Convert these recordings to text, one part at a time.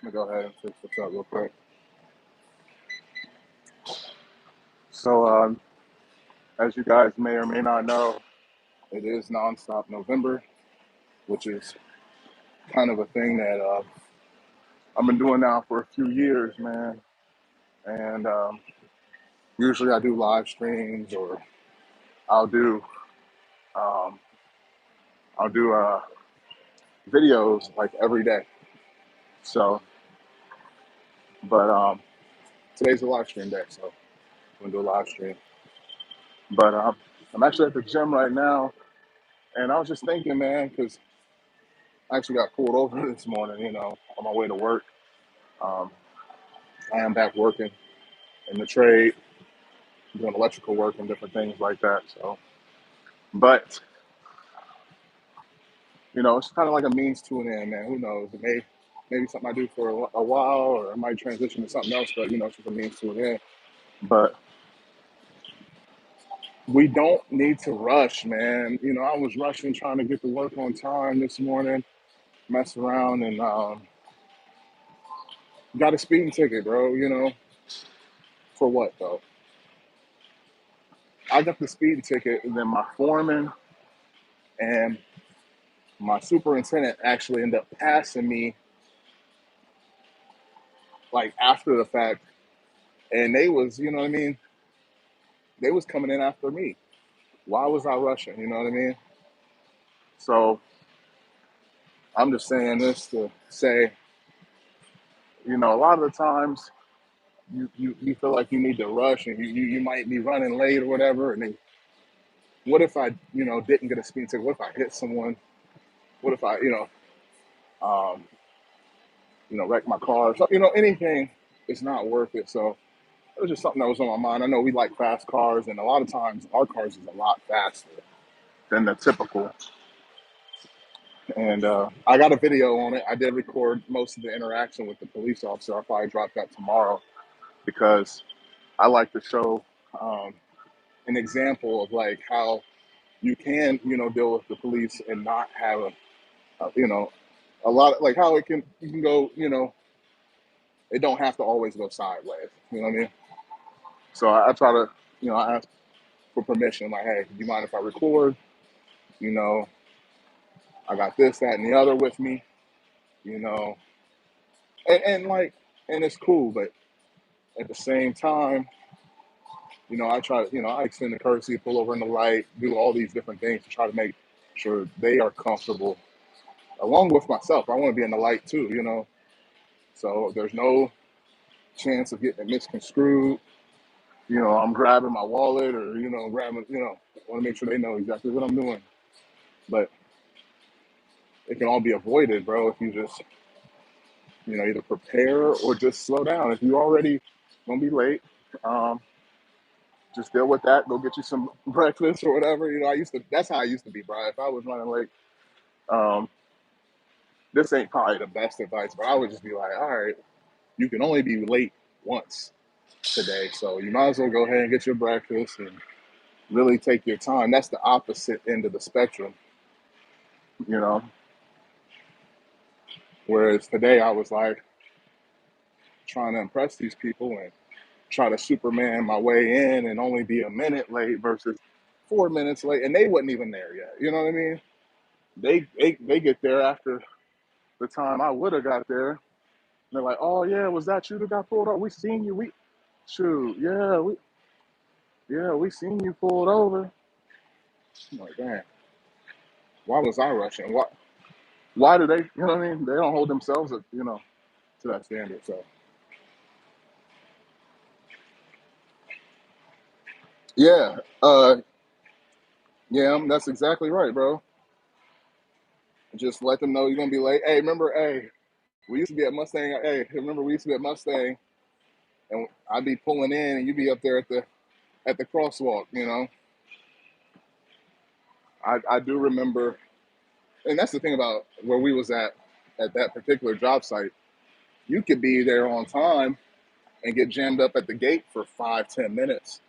Let me go ahead and fix this up real quick. So, as you guys may or may not know, it is Nonstop November, which is kind of a thing that I've been doing now for a few years, man. And usually I do live streams, or I'll do um, I'll do videos like every day. So, but today's a live stream day, so I'm gonna do a live stream. But I'm actually at the gym right now, and I was just thinking, man, because I actually got pulled over this morning, on my way to work. Um, I am back working in the trade, doing electrical work and different things like that. So, but it's kind of like a means to an end, man. Who knows? Maybe something I do for a while, or I might transition to something else. But it's just a means to an end. But we don't need to rush, man. I was rushing trying to get to work on time this morning, mess around, and got a speeding ticket, bro. For what though? I got the speeding ticket, and then my foreman and my superintendent actually ended up passing me like after the fact, and they was, you know what I mean? They was coming in after me. Why was I rushing? You know what I mean? So I'm just saying this to say, a lot of the times you feel like you need to rush, and you might be running late or whatever. And then what if I, didn't get a speeding ticket? What if I hit someone? What if I, um, wreck my car? So, anything is not worth it. So it was just something that was on my mind. I know we like fast cars, and a lot of times our cars is a lot faster than the typical. And I got a video on it. I did record most of the interaction with the police officer. I'll probably drop that tomorrow because I like to show um, an example of like how you can, deal with the police and not have a lot of like how you can go, it don't have to always go sideways. You know what I mean? So I try to, I ask for permission, like, hey, do you mind if I record? You know, I got this, that, and the other with me. You know, and like, and it's cool, but at the same time, I try to, I extend the courtesy, pull over in the light, do all these different things to try to make sure they are comfortable, along with myself. I want to be in the light too, So there's no chance of getting it misconstrued. I'm grabbing my wallet or, grabbing, I want to make sure they know exactly what I'm doing. But it can all be avoided, bro, if you just, either prepare or just slow down. If you already gonna be late, um, just deal with that. Go get you some breakfast or whatever. That's how I used to be, bro. If I was running late, um, this ain't probably the best advice, but I would just be like, all right, you can only be late once today. So you might as well go ahead and get your breakfast and really take your time. That's the opposite end of the spectrum, you know. Whereas today I was like trying to impress these people and try to Superman my way in and only be a minute late versus 4 minutes late, and they wasn't even there yet. You know what I mean? They get there after the time I would have got there. And they're like, "Oh yeah, was that you that got pulled over? We seen you. Shoot, we seen you pulled over." I'm like, damn, why was I rushing? Why do they? You know what I mean? They don't hold themselves, to that standard. So yeah, yeah, that's exactly right, bro. Just let them know you're gonna be late. Hey, remember, hey, we used to be at Mustang. Hey, remember we used to be at Mustang, and I'd be pulling in, and you'd be up there at the crosswalk. I do remember, and that's the thing about where we was at that particular job site. You could be there on time and get jammed up at the gate for 5-10 minutes,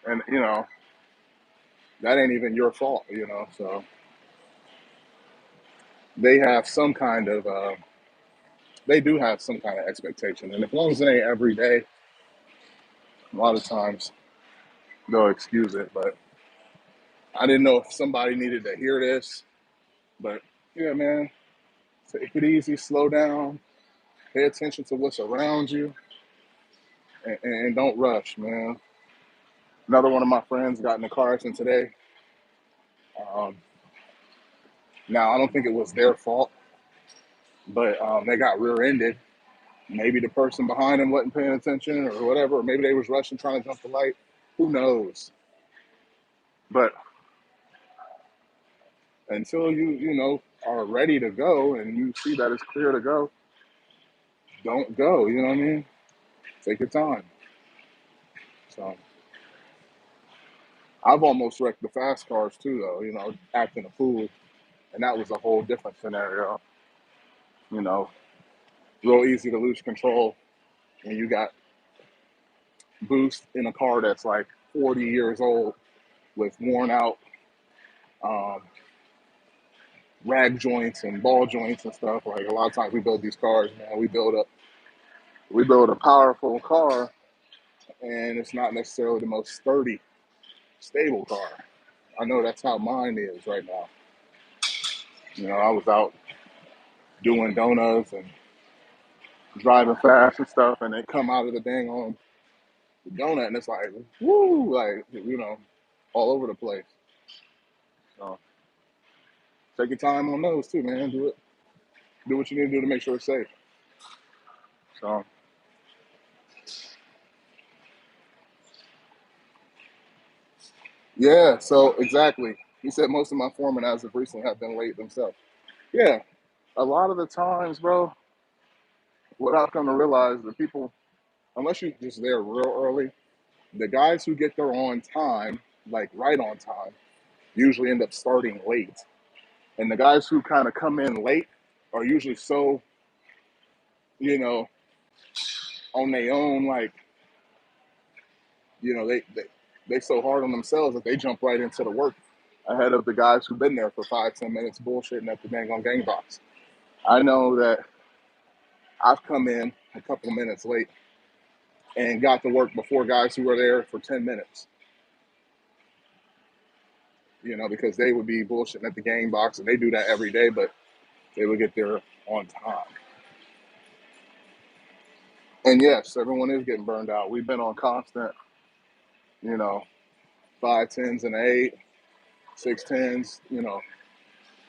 and that ain't even your fault. So they have some kind of they do have some kind of expectation. And as long as it ain't every day, a lot of times they'll excuse it. But I didn't know if somebody needed to hear this. But yeah, man, take it easy, slow down, pay attention to what's around you, and don't rush, man. Another one of my friends got in a car accident today. Um, Now, I don't think it was their fault, but they got rear-ended. Maybe the person behind them wasn't paying attention or whatever, or maybe they was rushing trying to jump the light. Who knows? But until you are ready to go and you see that it's clear to go, don't go. You know what I mean? Take your time. So I've almost wrecked the fast cars too, though. Acting a fool, and that was a whole different scenario. You know, real easy to lose control when you got boost in a car that's like 40 years old with worn out um, rag joints and ball joints and stuff. Like a lot of times we build these cars, man. We build a powerful car, and it's not necessarily the most sturdy, stable car. I know that's how mine is right now. I was out doing donuts and driving fast and stuff, and they come out of the dang on donut, and it's like, woo, like all over the place. So take your time on those too, man. Do what you need to do to make sure it's safe. So yeah, so exactly. He said most of my foremen as of recently have been late themselves. Yeah, a lot of the times, bro, what I've come to realize, the people, unless you're just there real early, the guys who get there on time, like right on time, usually end up starting late. And the guys who kind of come in late are usually so, you know, on their own, like, they so hard on themselves that they jump right into the work ahead of the guys who've been there for 5, 10 minutes bullshitting at the dang on gang box. I know that I've come in a couple of minutes late and got to work before guys who were there for 10 minutes, because they would be bullshitting at the gang box, and they do that every day, but they would get there on time. And yes, everyone is getting burned out. We've been on constant, you know, 5 10s and 8 6 10s,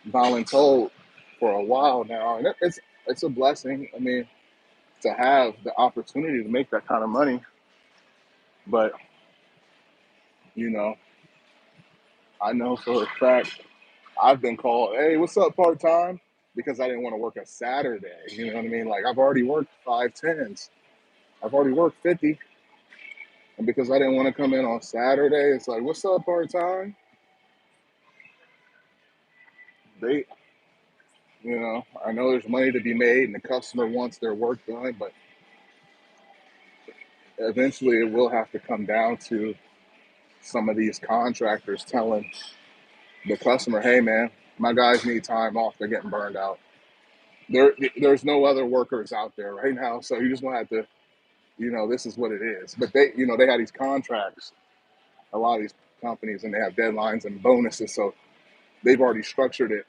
voluntold for a while now. And it's a blessing. I mean, to have the opportunity to make that kind of money. But, you know, I know for a fact I've been called, hey, what's up, part time? Because I didn't want to work a Saturday. You know what I mean? Like, I've already worked 5 10s, I've already worked 50. And because I didn't want to come in on Saturday, it's like, what's up, part time? They, I know there's money to be made and the customer wants their work done, but eventually it will have to come down to some of these contractors telling the customer, hey, man, my guys need time off. They're getting burned out. There's no other workers out there right now. So you just going to have to, this is what it is. But they have these contracts, a lot of these companies, and they have deadlines and bonuses. So they've already structured it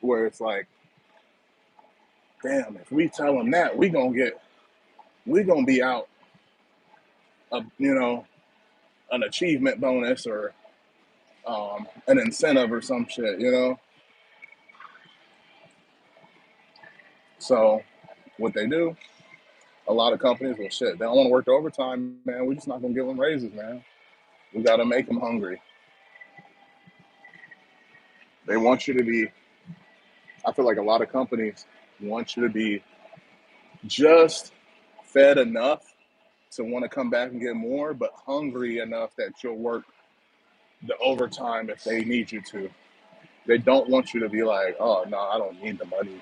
where it's like, damn, if we tell them that, we're going to be out, an achievement bonus or an incentive or some shit. So what they do, a lot of companies, well, shit, they don't want to work the overtime, man. We're just not going to give them raises, man. We got to make them hungry. They want you to be, I feel like a lot of companies want you to be just fed enough to want to come back and get more, but hungry enough that you'll work the overtime if they need you to. They don't want you to be like, oh, no, I don't need the money.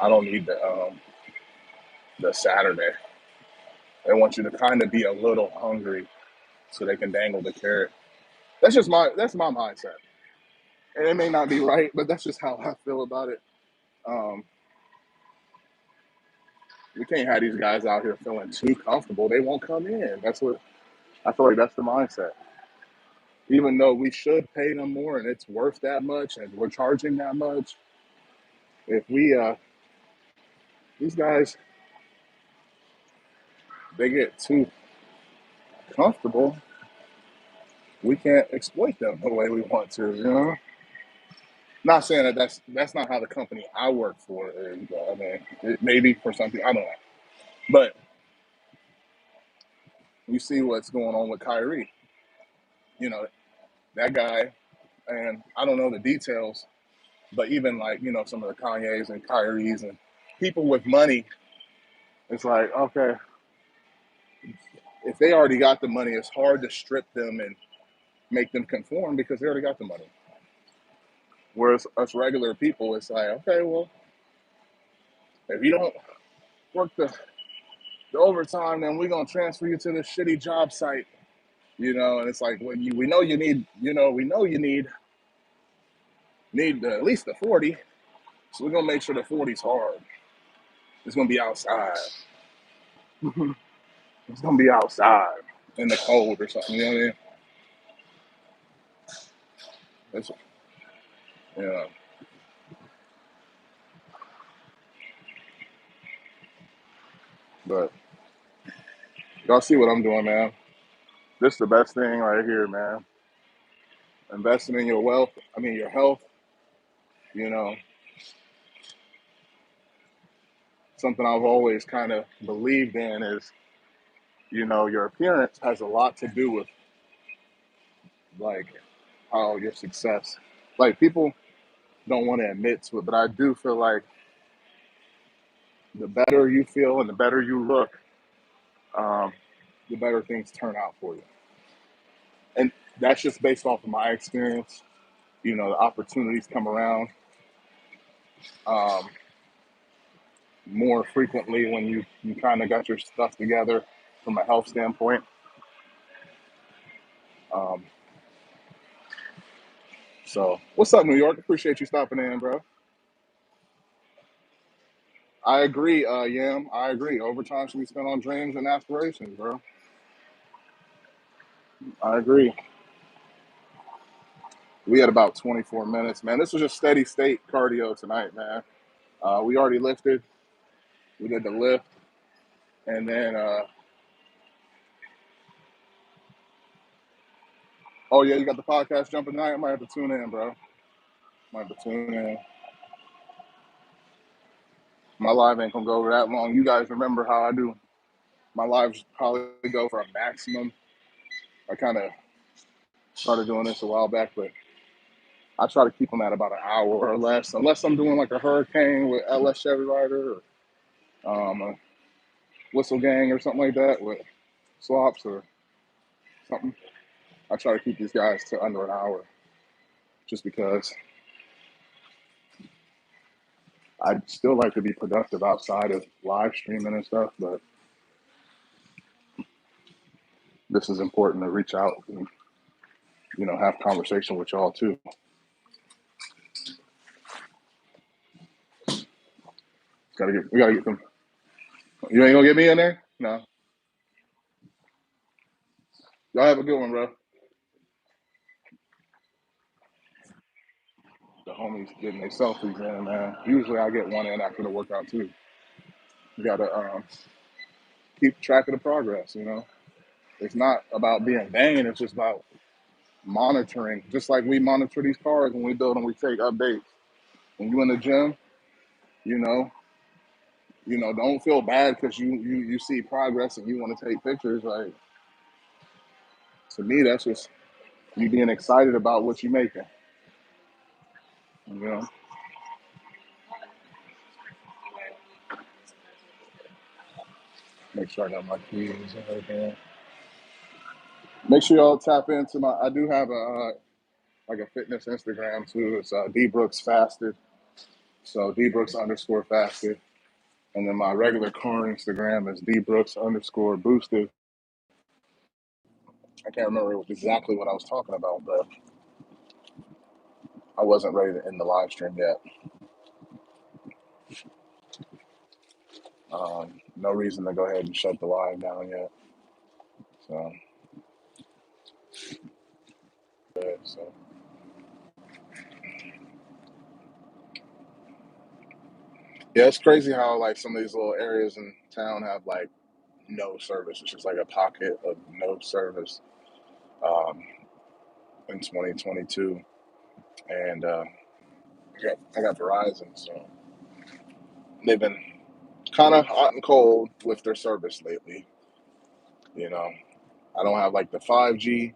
I don't need the Saturday. They want you to kind of be a little hungry so they can dangle the carrot. That's my mindset. And it may not be right, but that's just how I feel about it. Um, We can't have these guys out here feeling too comfortable. They won't come in. That's what I feel like. That's the mindset. Even though we should pay them more and it's worth that much, and we're charging that much, if we these guys they get too comfortable, we can't exploit them the way we want to. You know. Not saying that that's not how the company I work for is. I mean, it may be for something I don't know, but you see what's going on with Kyrie. You know that guy, and I don't know the details, but even like some of the Kanyes and Kyries and people with money, it's like okay, if they already got the money, it's hard to strip them and make them conform because they already got the money. Whereas us regular people, it's like okay, well, if you don't work the overtime, then we're gonna transfer you to the shitty job site. And it's like when we know you need, we know you need at least the 40, so we're gonna make sure the 40's hard. It's gonna be outside. It's gonna be outside in the cold or something. You know what I mean? It's, yeah, but y'all see what I'm doing, man. This is the best thing right here, man. Investing in your wealth. I mean, your health. You know, something I've always kind of believed in is, your appearance has a lot to do with like how your success. Like people don't want to admit to it, but I do feel like the better you feel and the better you look, um, the better things turn out for you. And that's just based off of my experience. The opportunities come around um, more frequently when you kind of got your stuff together from a health standpoint. Um, so, what's up, New York? Appreciate you stopping in, bro. I agree, Yam. I agree. Overtime should be spent on dreams and aspirations, bro. I agree. We had about 24 minutes, man. This was just steady state cardio tonight, man. We already lifted. We did the lift, and then oh yeah, you got the podcast jumping tonight. I might have to tune in, bro. Might have to tune in. My live ain't gonna go over that long. You guys remember how I do? My lives probably go for a maximum. I kind of started doing this a while back, but I try to keep them at about an hour or less, unless I'm doing like a hurricane with LS Chevy Rider or a Whistle Gang or something like that with swaps or something. I try to keep these guys to under an hour, just because I'd still like to be productive outside of live streaming and stuff, but this is important to reach out and have conversation with y'all too. We gotta get them. You ain't gonna get me in there? No. Y'all have a good one, bro. The homies getting their selfies in, man. Usually I get one in after the workout too. You gotta keep track of the progress. It's not about being vain. It's just about monitoring. Just like we monitor these cars when we build them, we take updates. When you in the gym, you know, don't feel bad because you see progress and you want to take pictures. Like to me, that's just you being excited about what you're making. You know, make sure I got my keys and everything. Make sure y'all tap into my. I do have a like a fitness Instagram too. It's D Brooks Fasted. So D Brooks underscore fasted. And then my regular car Instagram is D Brooks underscore boosted. I can't remember exactly what I was talking about, but I wasn't ready to end the live stream yet. No reason to go ahead and shut the live down yet. So, good. So, yeah, it's crazy how like some of these little areas in town have like no service. It's just like a pocket of no service um, in 2022. And I got Verizon, so they've been kind of hot and cold with their service lately. You know, I don't have like the 5G.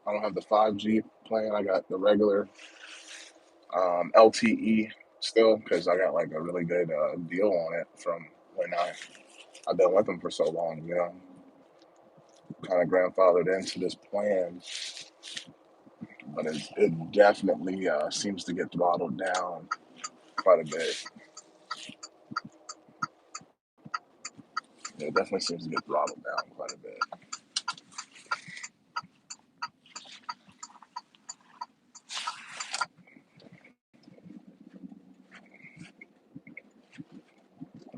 I don't have the 5G plan. I got the regular LTE still because I got like a really good deal on it from when I've been with them for so long. Kind of grandfathered into this plan, but it definitely seems to get throttled down quite a bit. It definitely seems to get throttled down quite a bit.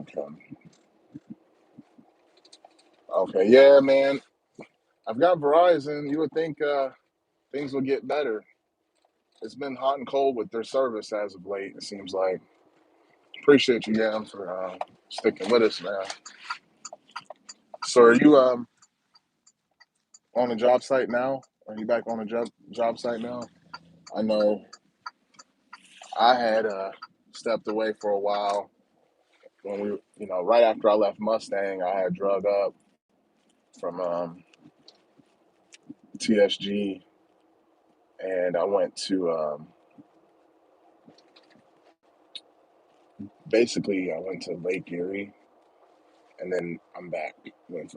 Okay. Okay. Yeah, man. I've got Verizon. You would think things will get better. It's been hot and cold with their service as of late. It seems like. Appreciate you, Yam, for sticking with us, man. So, are you on a job site now? Are you back on a job site now? I know I had stepped away for a while when right after I left Mustang, I had drug up from TSG, and I went to basically I went to Lake Erie, and then I'm back with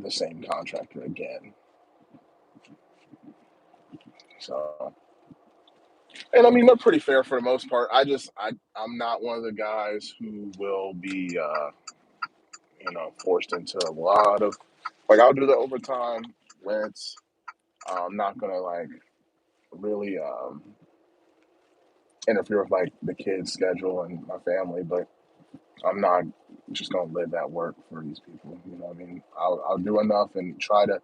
the same contractor again. So, and I mean they're pretty fair for the most part. I'm not one of the guys who will be forced into a lot of like I'll do the overtime when it's I'm not gonna like really interfere with like the kids' schedule and my family, but I'm not just gonna live at work for these people. You know what I mean? I'll do enough and try to.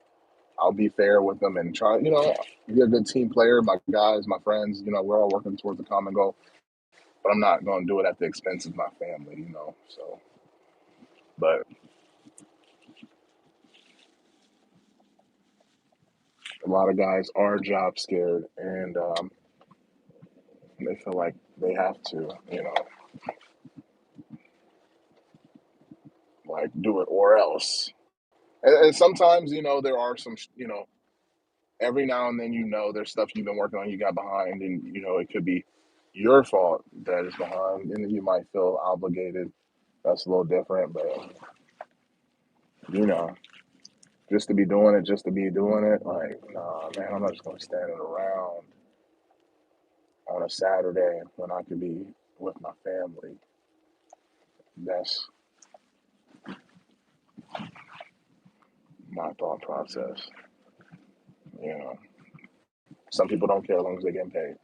I'll be fair with them and try. Be a good team player. My guys, my friends. We're all working towards a common goal, but I'm not gonna do it at the expense of my family. So, but a lot of guys are job scared and they feel like they have to. Like do it or else. And sometimes, there are some, every now and then, there's stuff you've been working on, you got behind, and, it could be your fault that is behind, and you might feel obligated. That's a little different, but, you know, just to be doing it, just to be doing it, like, nah, man, I'm not just going to stand around on a Saturday when I could be with my family. That's my thought process. You know, some people don't care as long as they're getting paid.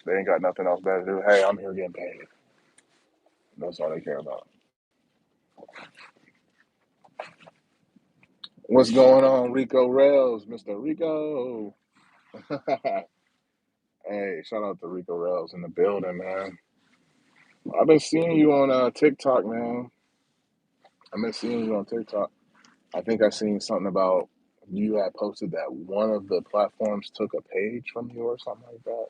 They ain't got nothing else better to do. Hey, I'm here getting paid. That's all they care about. What's going on, Rico Rails, Mr. Rico? Hey, shout out to Rico Rails in the building, man. I've been seeing you on TikTok, man. I've been seeing you on TikTok. I think I seen something about you had posted that one of the platforms took a page from you or something like that.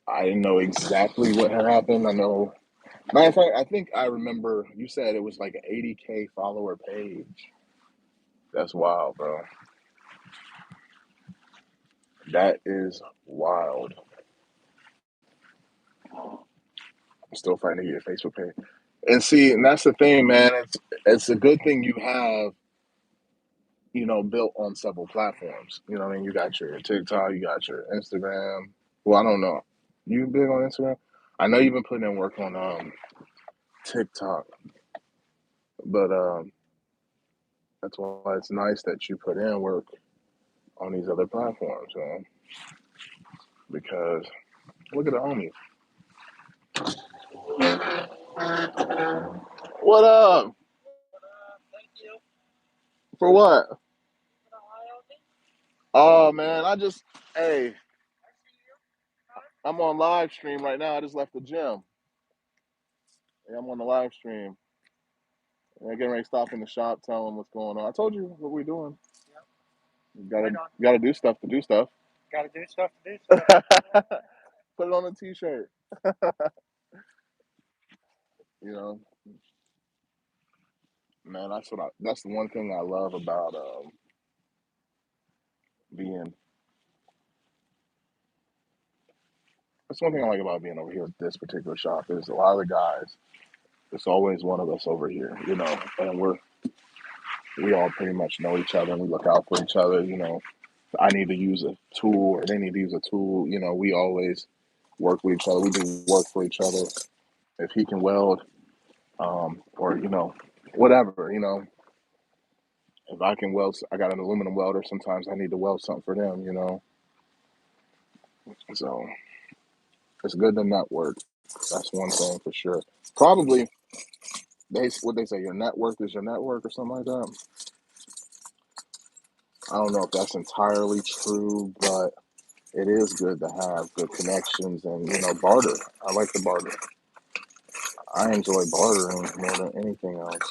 I didn't know exactly what had happened. I know, matter of fact, I think I remember you said it was like an 80K follower page. That's wild, bro. That is wild. I'm still fighting to get your Facebook page. And see, and that's the thing, man. It's a good thing you have, built on several platforms. You know what I mean? You got your TikTok, you got your Instagram. Well, I don't know. You big on Instagram? I know you've been putting in work on TikTok, but that's why it's nice that you put in work on these other platforms, man. Because look at the homie. What up? For what? Oh man, hey, I'm on live stream right now. I just left the gym. Yeah, I'm on the live stream. Yeah, getting ready to stop in the shop, tell them what's going on. I told you what we're doing. You gotta do stuff to do stuff. Put it on a t-shirt. You know, man, that's the one thing I love about being. That's one thing I like about being over here at this particular shop is a lot of the guys. There's always one of us over here, and we all pretty much know each other and we look out for each other. I need to use a tool or they need to use a tool. We always work with each other. We do work for each other. If he can weld, or whatever, if I can weld, I got an aluminum welder. Sometimes I need to weld something for them. So it's good to network. That's one thing for sure. Probably what they say, your network is your network or something like that. I don't know if that's entirely true, but it is good to have good connections and barter. I like to barter. I enjoy bartering more than anything else.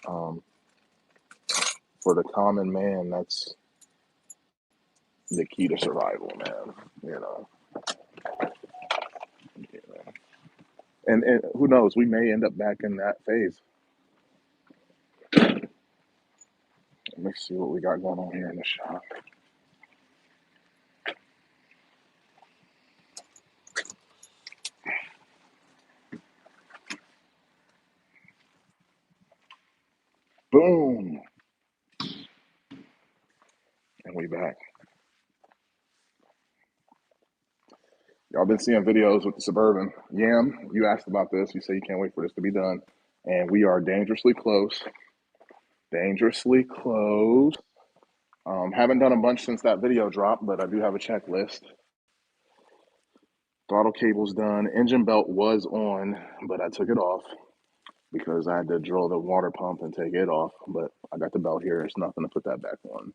Um, for the common man, that's the key to survival, man. You know, and who knows? We may end up back in that phase. Let me see what we got going on here in the shop. Boom, and we back. Y'all been seeing videos with the Suburban. Yam, you asked about this. You say you can't wait for this to be done, and we are dangerously close. Dangerously close. Haven't done a bunch since that video dropped, but I do have a checklist. Throttle cable's done. Engine belt was on, but I took it off because I had to drill the water pump and take it off. But I got the belt here. It's nothing to put that back on.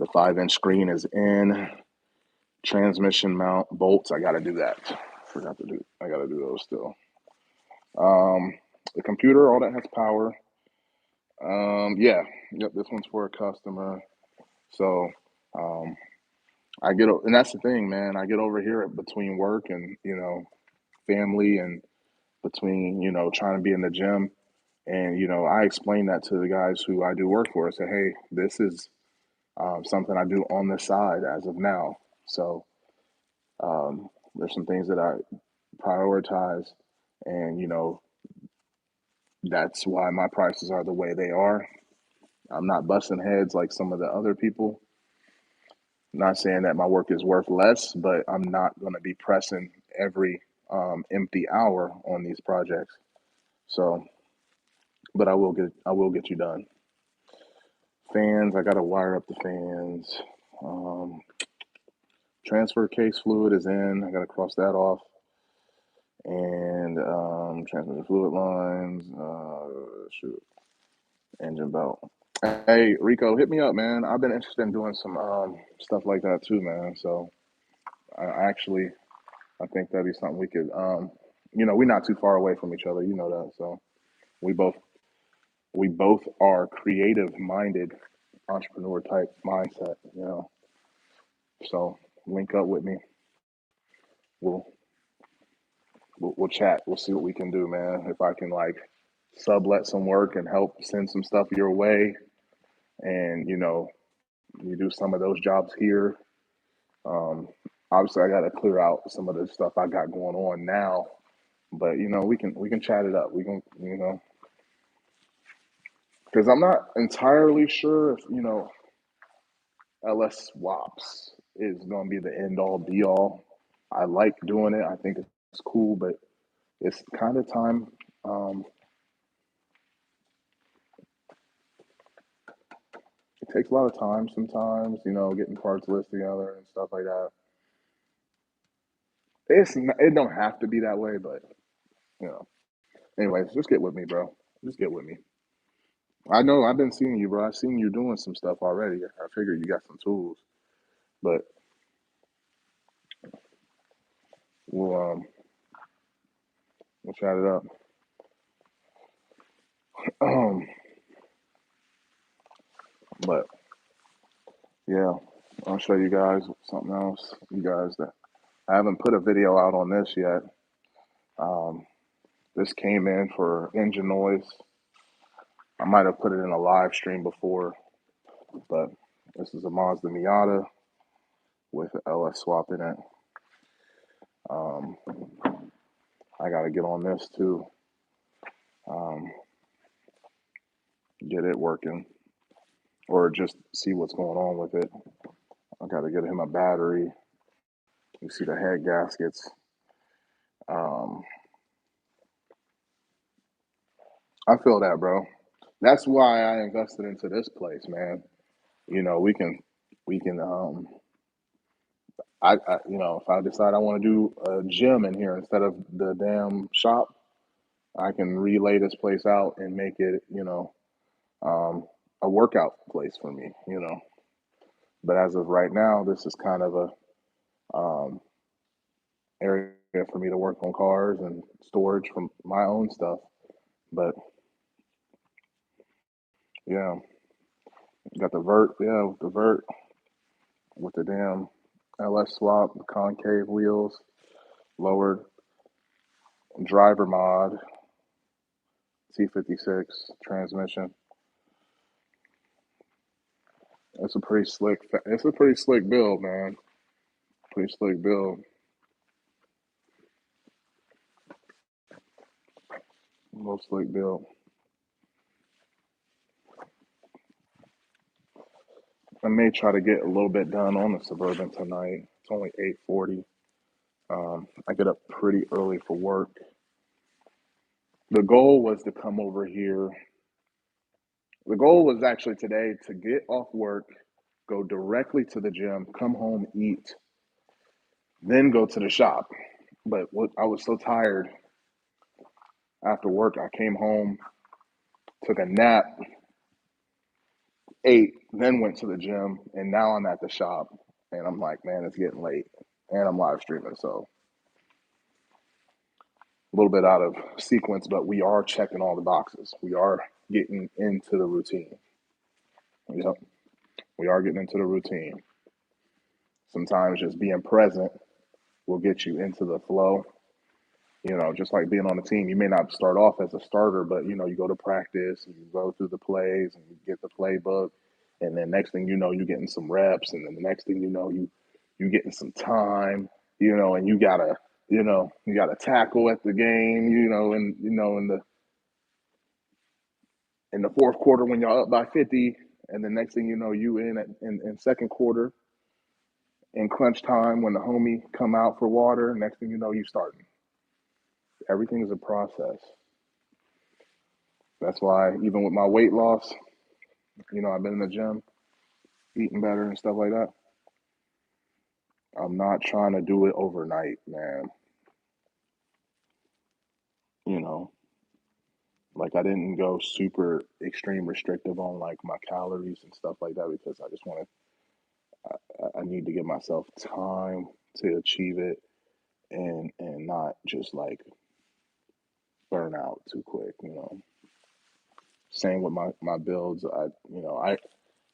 The 5-inch screen is in. Transmission mount bolts. I got to do that. Forgot to do. I got to do those still. The computer, all that has power. Yeah. Yep. This one's for a customer. So, um, and that's the thing, man. I get over here between work and family and between trying to be in the gym, and I explain that to the guys who I do work for. I say, hey, this is something I do on the side as of now. So there's some things that I prioritize, and that's why my prices are the way they are. I'm not busting heads like some of the other people. Not saying that my work is worth less, but I'm not going to be pressing every empty hour on these projects. So, but I will get you done. Fans, I got to wire up the fans. Um, Transfer case fluid is in. I got to cross that off. And transmission fluid lines. Shoot, engine belt. Hey, Rico, hit me up, man. I've been interested in doing some stuff like that too, man. So I think that'd be something we could. We're not too far away from each other. You know that. So we both we both are creative minded, entrepreneur type mindset. So link up with me. We'll we'll chat. We'll see what we can do, man. If I can like sublet some work and help send some stuff your way, and you do some of those jobs here. Um, Obviously, I got to clear out some of the stuff I got going on now, but we can chat it up. We can because I'm not entirely sure if LS swaps is going to be the end all be all. I like doing it. I think it's cool, but it's kind of time. Um, it takes a lot of time sometimes, getting parts lists together and stuff like that. It don't have to be that way, but You know. Anyways, just get with me, bro. Just get with me. I know I've been seeing you, bro. I've seen you doing some stuff already. I figured you got some tools, but we'll we'll chat it up. Um, but yeah, I'll show you guys something else. You guys that I haven't put a video out on this yet. Um, this came in for engine noise. I might have put it in a live stream before, but this is a Mazda Miata with an LS swap in it. Um, I got to get on this too. Get it working, or just see what's going on with it. I got to get him a battery. You see the head gaskets. Um, I feel that, bro. That's why I invested into this place, man. You know, we can. You know, if I decide I want to do a gym in here instead of the damn shop, I can relay this place out and make it, um, a workout place for me. But as of right now, this is kind of a area for me to work on cars and storage from my own stuff. But yeah, got the vert, yeah, with the vert, with the damn LS swap, the concave wheels, lowered driver mod, T56 transmission. It's a pretty slick build, man. Pretty slick build. Real slick build. I may try to get a little bit done on the Suburban tonight. It's only 8:40. I get up pretty early for work. The goal was to come over here. The goal was actually today to get off work, go directly to the gym, come home, eat, then go to the shop. But I was so tired after work, I came home, took a nap, ate, then went to the gym, and now I'm at the shop. And I'm like, man, it's getting late. And I'm live streaming, so a little bit out of sequence, but we are checking all the boxes. We are getting into the routine. Yep, we are getting into the routine. Sometimes just being present will get you into the flow. Just like being on a team, you may not start off as a starter, but you go to practice and you go through the plays and you get the playbook, and then next thing you know, you're getting some reps, and then the next thing you know, you getting some time, and you gotta tackle at the game, and in the fourth quarter when y'all up by 50, and the next thing you know, you in second quarter in crunch time when the homie come out for water. Next thing you know, you starting. Everything is a process. That's why even with my weight loss, I've been in the gym, eating better and stuff like that. I'm not trying to do it overnight, man. You know, like I didn't go super extreme restrictive on like my calories and stuff like that because I just I need to give myself time to achieve it and not just like burn out too quick. Same with my builds. I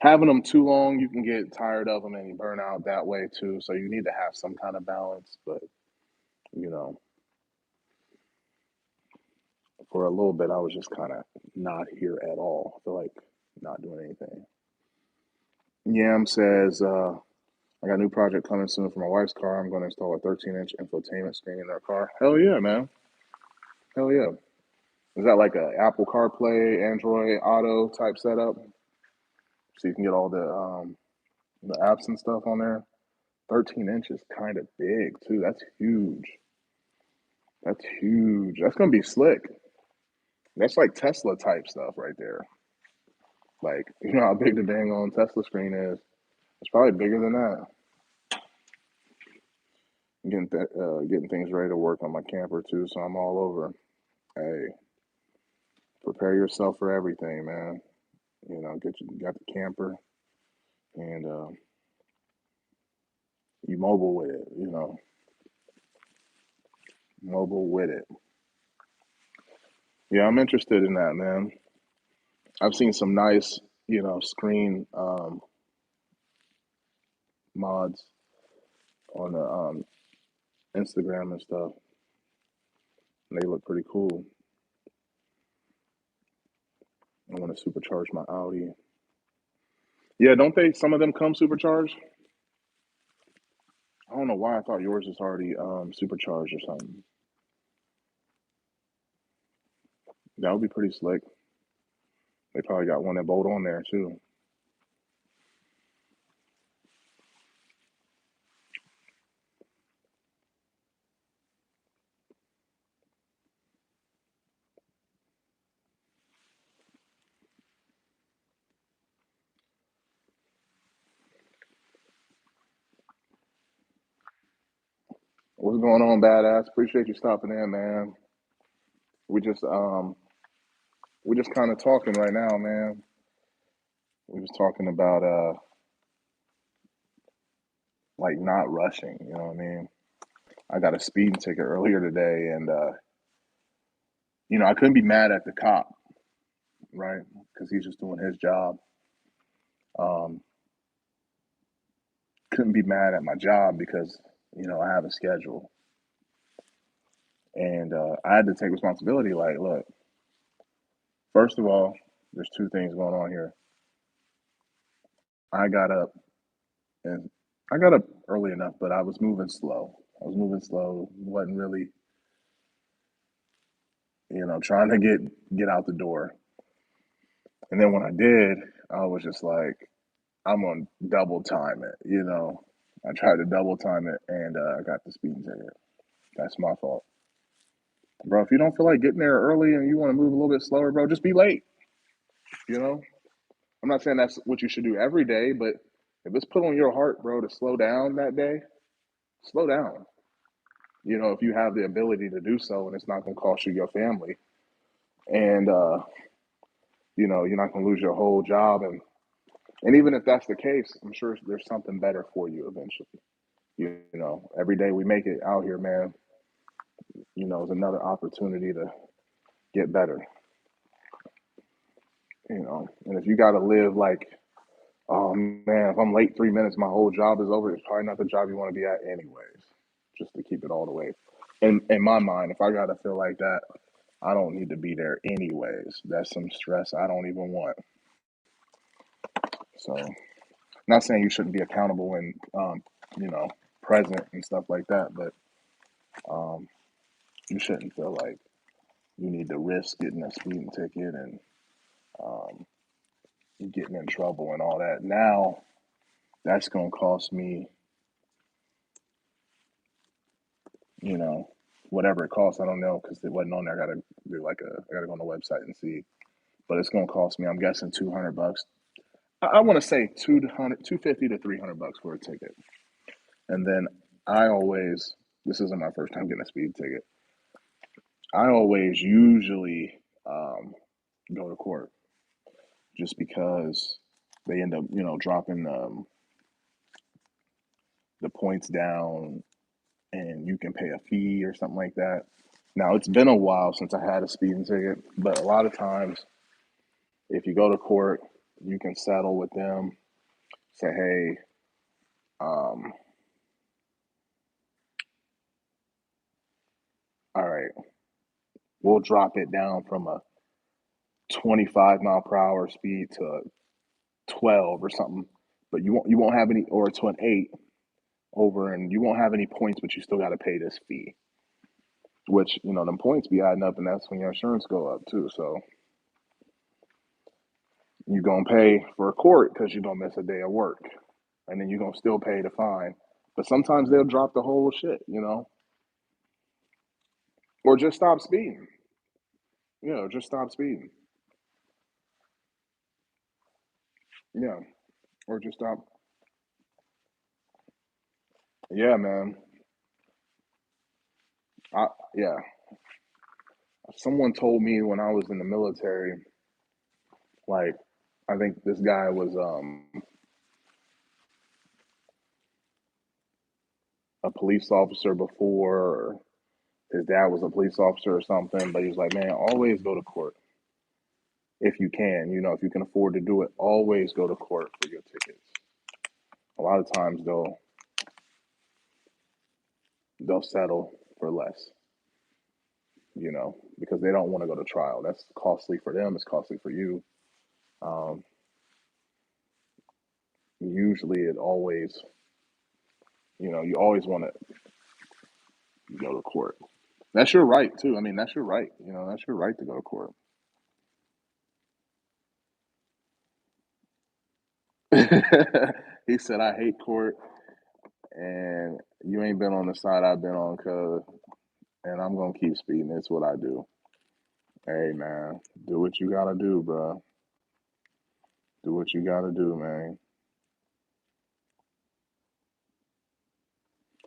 having them too long, you can get tired of them and you burn out that way too. So you need to have some kind of balance. But you know, for a little bit, I was just kind of not here at all. I feel like not doing anything. Yam says, I got a new project coming soon for my wife's car. I'm going to install a 13-inch infotainment screen in her car. Hell yeah, man. Hell yeah. Is that like a Apple CarPlay, Android Auto type setup? So you can get all the apps and stuff on there. 13 inches, kind of big too. That's huge. That's huge. That's gonna be slick. That's like Tesla type stuff right there. Like you know how big the dang on Tesla screen is. It's probably bigger than that. Getting things ready to work on my camper too, so I'm all over. Hey, prepare yourself for everything, man. You got the camper, and you mobile with it. Mobile with it. Yeah, I'm interested in that, man. I've seen some nice, screen mods on the Instagram and stuff. And they look pretty cool. I want to supercharge my Audi. Yeah, don't they? Some of them come supercharged. I don't know why I thought yours is already supercharged or something. That would be pretty slick. They probably got one that bolt on there too. What's going on, badass? Appreciate you stopping in, man. We just um we just kind of talking right now, man. We was talking about like not rushing. You know what I mean? I got a speeding ticket earlier today, and I couldn't be mad at the cop, right? Because he's just doing his job. Um, couldn't be mad at my job because I have a schedule, and I had to take responsibility. Like, look, first of all, there's two things going on here. I got up and I got up early enough, but I was moving slow. wasn't really, trying to get out the door. And then when I did, I was just like, I'm gonna double time it. I tried to double time it, and I got the speeding ticket. That's my fault, bro. If you don't feel like getting there early and you want to move a little bit slower, bro, just be late. You know, I'm not saying that's what you should do every day, but if it's put on your heart, bro, to slow down that day, slow down. If you have the ability to do so, and it's not gonna cost you your family, and you're not gonna lose your whole job, and even if that's the case, I'm sure there's something better for you eventually. Every day we make it out here, man. Is another opportunity to get better. And if you got to live like, oh man, if I'm late 3 minutes, my whole job is over. It's probably not the job you want to be at, anyways. Just to keep it all the way. In my mind, if I got to feel like that, I don't need to be there anyways. That's some stress I don't even want. So, not saying you shouldn't be accountable and you know present and stuff like that, but um, you shouldn't feel like you need to risk getting a speeding ticket and um, getting in trouble and all that. Now that's gonna cost me, you know, whatever it costs. I don't know because it wasn't on there. I gotta go on the website and see. But it's gonna cost me, I'm guessing, $200. I want to say 250 to $300 for a ticket. And then I always, this isn't my first time getting a speed ticket. I always usually go to court just because they end up, dropping the points down and you can pay a fee or something like that. Now, it's been a while since I had a speeding ticket, but a lot of times, if you go to court, you can settle with them, say, hey, um, all right, we'll drop it down from a 25 mile per hour speed to a 12 or something, but you won't have any, or to an 8 over, and you won't have any points, but you still got to pay this fee, which, them points be adding up, and that's when your insurance go up too. So you're going to pay for a court because you don't miss a day of work, and then you're going to still pay the fine. But sometimes they'll drop the whole shit, or just stop speeding. Just stop speeding. Yeah, or just stop. Yeah, man. I, yeah, Someone told me when I was in the military, like, I think this guy was a police officer before, or his dad was a police officer or something, but he was like, man, always go to court if you can. If you can afford to do it, always go to court for your tickets. A lot of times they'll settle for less, because they don't want to go to trial. That's costly for them. It's costly for you. Um, Usually, you always want to go to court. That's your right too. I mean, that's your right. That's your right to go to court. He said, "I hate court, and you ain't been on the side I've been on, cuz, and I'm gonna keep speeding. It's what I do." Hey, man, do what you gotta do, bro. Do what you gotta do, man.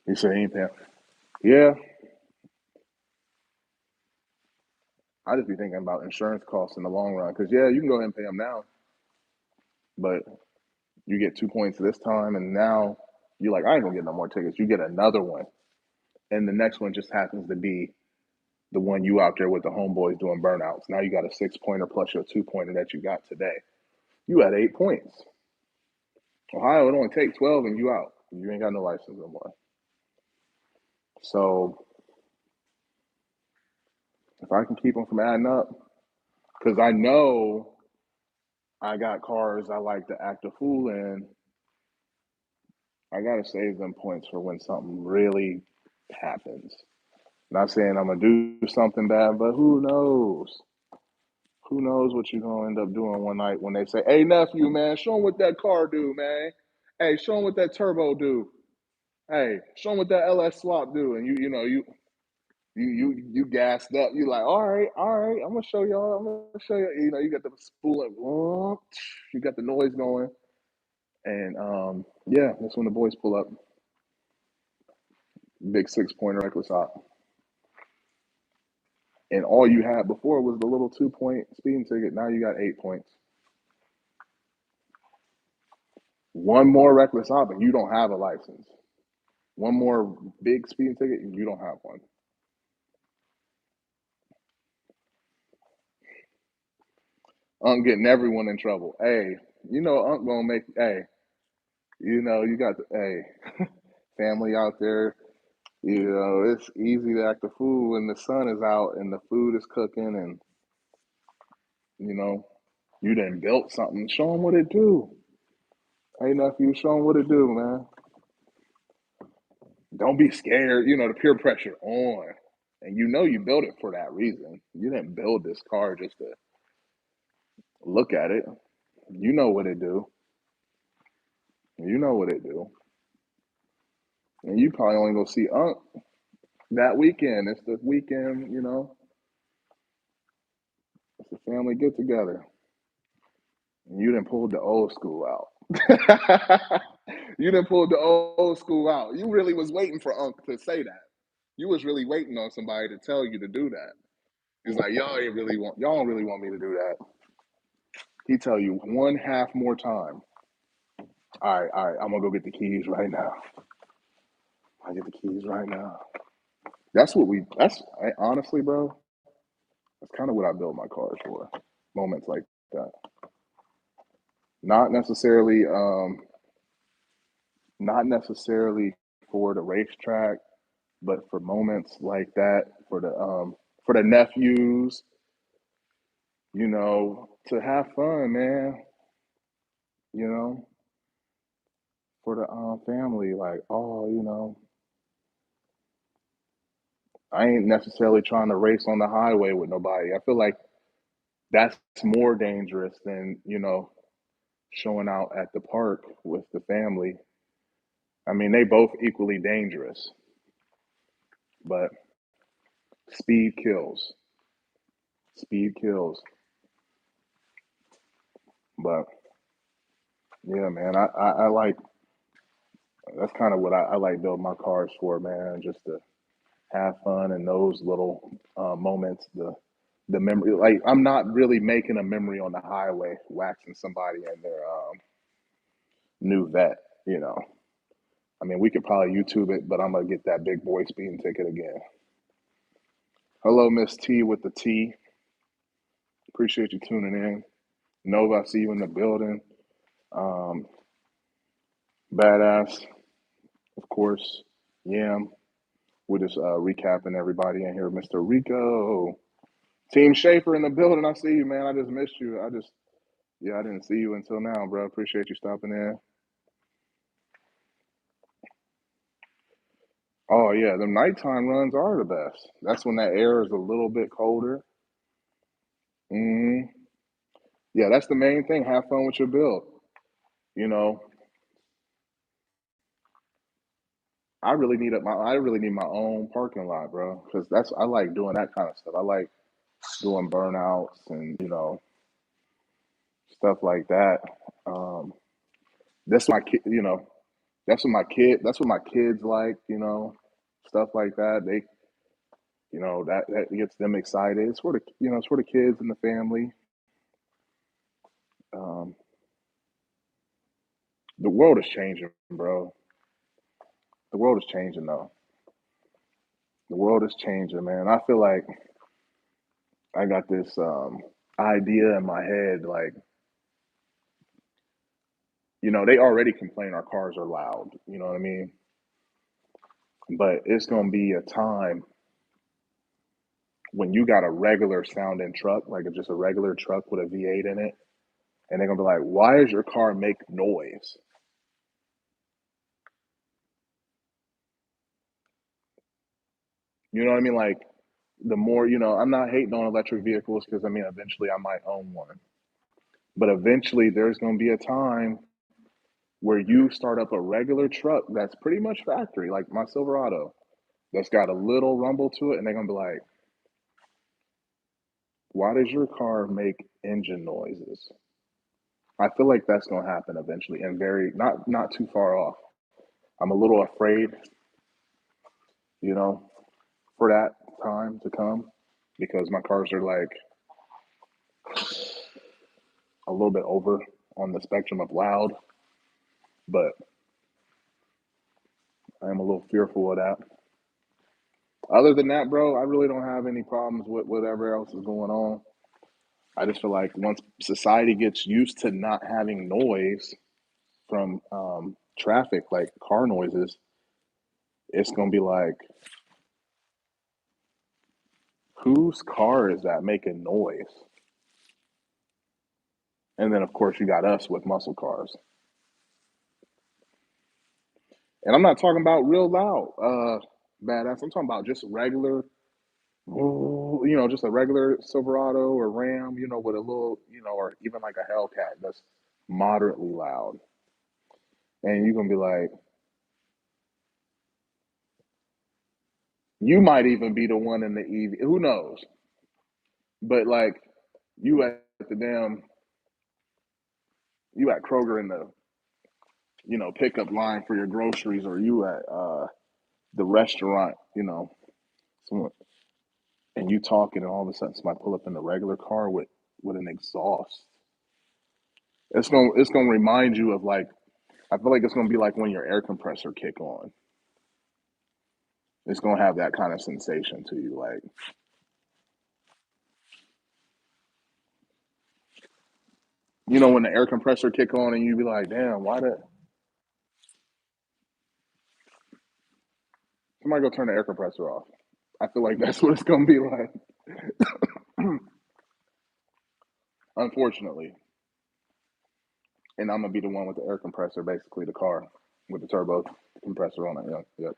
He said he ain't paying. Yeah, I just be thinking about insurance costs in the long run. Cause yeah, you can go ahead and pay them now, but you get 2 points this time, and now you're like, I ain't gonna get no more tickets. You get another one, and the next one just happens to be the one you out there with the homeboys doing burnouts. Now you got a 6 pointer plus your 2 pointer that you got today. You had 8 points. Ohio, it only takes 12 and you out. You ain't got no license no more. So if I can keep them from adding up, because I know I got cars I like to act a fool in, I got to save them points for when something really happens. Not saying I'm going to do something bad, but who knows? Who knows what you're going to end up doing one night when they say, hey, nephew, man, show them what that car do, man. Hey, show them what that turbo do. Hey, show them what that LS swap do. And you gassed up. You like, all right, I'm gonna show y'all. I'm gonna show you. You got the spooling, you got the noise going, and yeah, that's when the boys pull up. Big 6 pointer reckless op, and all you had before was the little 2 point speeding ticket. Now you got 8 points. One more reckless op, and you don't have a license. One more big speeding ticket, and you don't have one. Unc getting everyone in trouble. Hey, Unc gonna make. Hey, you got the family out there. It's easy to act a fool when the sun is out and the food is cooking, and you know you done built something. Show them what it do. Hey nephew, show them what it do, man. Don't be scared. The peer pressure on, and you built it for that reason. You didn't build this car just to look at it. You know what it do. You know what it do, and you probably only go see Unc that weekend. It's the weekend. It's the family get together. And you done pulled the old school out. You done pulled the old school out. You really was waiting for Unc to say that. You was really waiting on somebody to tell you to do that. He's like, y'all don't really want me to do that. He tell you one half more time. All right, I'm gonna go get the keys right now. I get the keys right now. Honestly, bro, that's kind of what I build my cars for. Moments like that. Not necessarily, not necessarily for the racetrack, but for moments like that, for the nephews, to have fun, man. You know, for the family, like, oh, I ain't necessarily trying to race on the highway with nobody. I feel like that's more dangerous than showing out at the park with the family. I mean, they both equally dangerous, but speed kills. Speed kills. But yeah, man, I like that's kind of what I like building my cars for, man. Just to have fun and those little moments. the memory. Like I'm not really making a memory on the highway, waxing somebody in their new vet. You know, I mean, we could probably YouTube it, but I'm gonna get that big boy speeding ticket again. Hello, Miss T with the T. Appreciate you tuning in. Nova, I see you in the building. Um, Badass, of course. Yam. We're just recapping everybody in here. Mr. Rico. Team Schaefer in the building. I see you, man. I just missed you. I didn't see you until now, bro. Appreciate you stopping in. Oh, yeah. The nighttime runs are the best. That's when that air is a little bit colder. hmm Yeah, that's the main thing. Have fun with your build. You know, I really need my own parking lot, bro, because I like doing that kind of stuff. I like doing burnouts and stuff like that. Um, that's my kid, that's what my kids like, stuff like that. They, that gets them excited. It's for the kids and the family. Um, the world is changing, bro. The world is changing, though. The world is changing, man. I feel like I got this idea in my head, like, they already complain our cars are loud. You know what I mean? But it's gonna be a time when you got a regular sounding truck, like just a regular truck with a V8 in it, and they're gonna be like, "Why does your car make noise?" You know what I mean? Like the more, I'm not hating on electric vehicles because I mean, eventually I might own one, but eventually there's gonna be a time where you start up a regular truck that's pretty much factory, like my Silverado, that's got a little rumble to it, and they're gonna be like, "Why does your car make engine noises?" I feel like that's gonna happen eventually, and very not too far off. I'm a little afraid, you know, for that time to come because my cars are like a little bit over on the spectrum of loud, but I am a little fearful of that. Other than that, bro, I really don't have any problems with whatever else is going on. I just feel like once society gets used to not having noise from traffic, like car noises, it's gonna be like, whose car is that making noise? And then, of course, you got us with muscle cars. And I'm not talking about real loud, badass. I'm talking about just regular, just a regular Silverado or Ram, with a little, or even like a Hellcat that's moderately loud. And you're gonna be like, you might even be the one in the EV. Who knows? But like, you at the damn, you at Kroger in the, pickup line for your groceries, or you at the restaurant, someone, and you talking, and all of a sudden somebody pull up in a regular car with an exhaust. It's gonna remind you of like, I feel like it's gonna be like when your air compressor kick on. It's gonna have that kind of sensation to you, like when the air compressor kick on, and you be like, damn, why did somebody go turn the air compressor off? I feel like that's what it's gonna be like. Unfortunately, and I'm gonna be the one with the air compressor, basically the car with the turbo compressor on it. Yep, yep.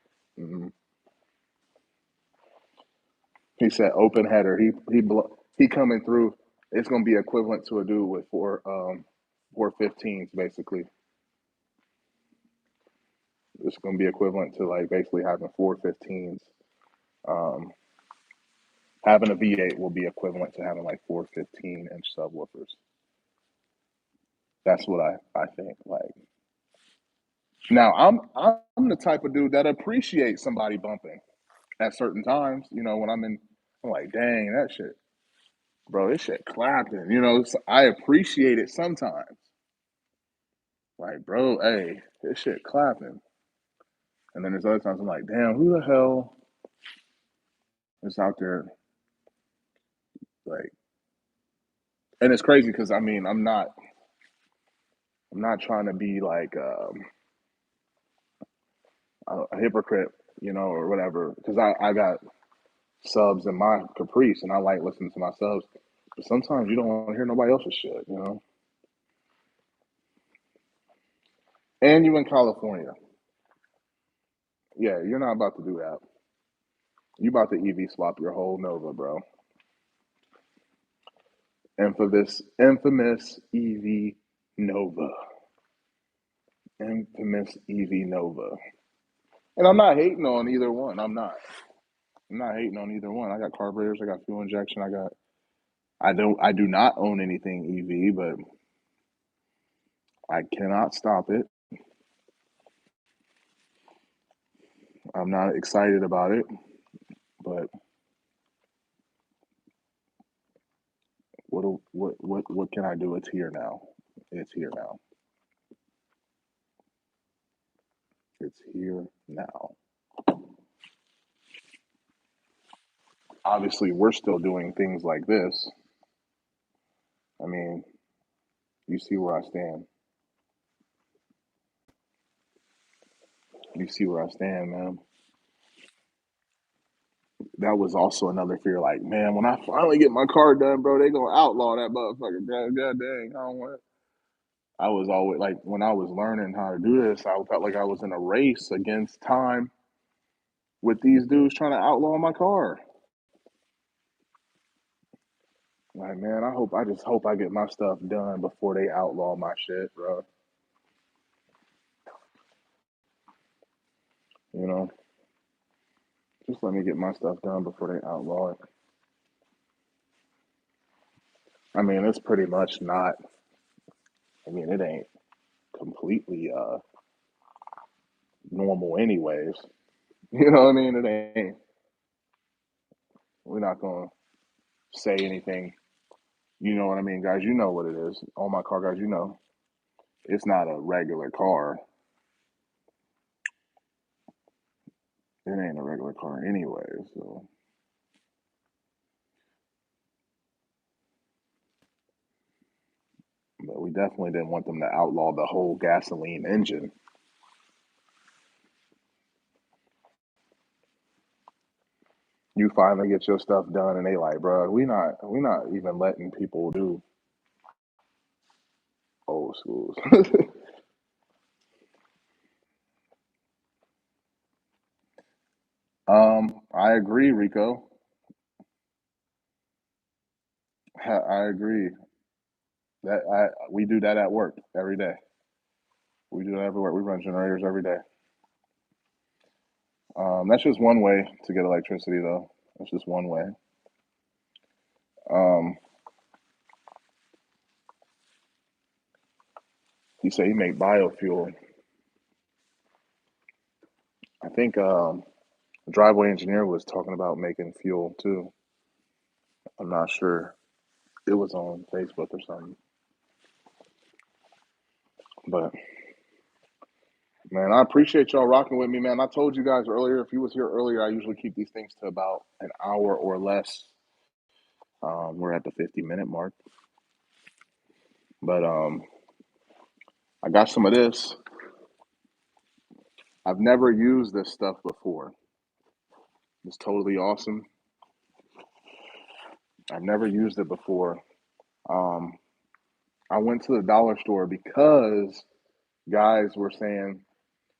He said open header. He coming through. It's gonna be equivalent to a dude with 415s, basically. It's gonna be equivalent to like basically having 415s. Um, Having a V8 will be equivalent to having like 415-inch subwoofers. That's what I think. Like now, I'm the type of dude that appreciates somebody bumping at certain times. When I'm like, dang, that shit. bro, this shit clapping. You know, I appreciate it sometimes. Like, bro, hey, this shit clapping. And then there's other times I'm like, damn, who the hell is out there? Like, and it's crazy because I mean, I'm not trying to be like a hypocrite, you know, or whatever. Because I got subs in my Caprice, and I like listening to my subs. But sometimes you don't want to hear nobody else's shit, you know. And you in California, yeah, you're not about to do that. You about to EV swap your whole Nova, bro. Infamous EV Nova, infamous EV Nova. And I'm not hating on either one. I'm not hating on either one. I got carburetors. I got fuel injection. I do not own anything EV, but I cannot stop it. I'm not excited about it, but what can I do? It's here now. It's here now. It's here now. Obviously, we're still doing things like this. I mean, you see where I stand. You see where I stand, man. That was also another fear. Like, man, when I finally get my car done, bro, they gonna outlaw that motherfucker, bro. God dang, I don't want it. I was always like, when I was learning how to do this, I felt like I was in a race against time with these dudes trying to outlaw my car. Like, man, I just hope I get my stuff done before they outlaw my shit, bro. You know, just let me get my stuff done before they outlaw it. I mean, it's pretty much not. I mean, it ain't completely normal, anyways. You know what I mean? It ain't. We're not gonna say anything. You know what I mean, guys? You know what it is. All my car guys, you know, it's not a regular car. It ain't a regular car anyway. So, but we definitely didn't want them to outlaw the whole gasoline engine. You finally get your stuff done, and they like, bro, we not even letting people do old schools. I agree, Rico. I agree that I we do that at work every day. We do that everywhere. We run generators every day. That's just one way to get electricity, though. That's just one way. Um, he said he make biofuel. I think driveway engineer was talking about making fuel too. I'm not sure. It was on Facebook or something. But man, I appreciate y'all rocking with me, man. I told you guys earlier, if you was here earlier, I usually keep these things to about an hour or less. We're at the 50-minute mark. But I got some of this. I've never used this stuff before. It's totally awesome. I've never used it before. Um, I went to the dollar store because guys were saying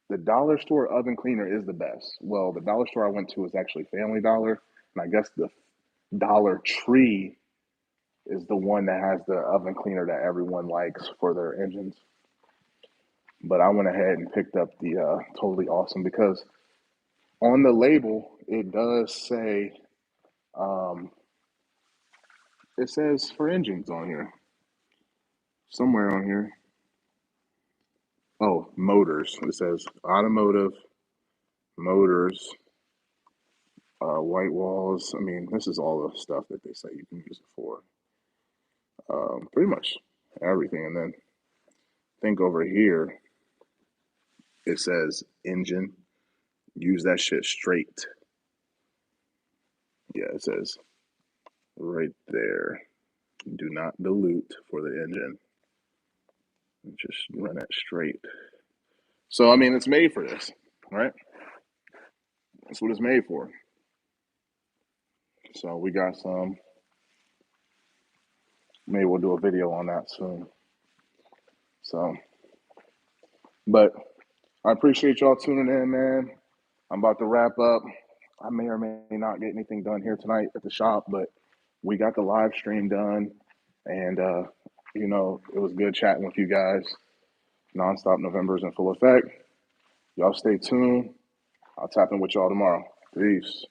the dollar store oven cleaner is the best. Well, the dollar store I went to is actually Family Dollar, and I guess the Dollar Tree is the one that has the oven cleaner that everyone likes for their engines. But I went ahead and picked up the totally awesome because on the label it does say um, it says for engines on here somewhere on here. Oh, motors. It says automotive motors, white walls. I mean, this is all the stuff that they say you can use it for. pretty much everything. And then think over here, it says engine. Use that shit straight. Yeah, it says right there. Do not dilute for the engine. Just run it straight. So, I mean, it's made for this, right? That's what it's made for. So we got some. Maybe we'll do a video on that soon. So, but I appreciate y'all tuning in, man. I'm about to wrap up. I may or may not get anything done here tonight at the shop, but we got the live stream done. And, you know, it was good chatting with you guys. Nonstop November is in full effect. Y'all stay tuned. I'll tap in with y'all tomorrow. Peace.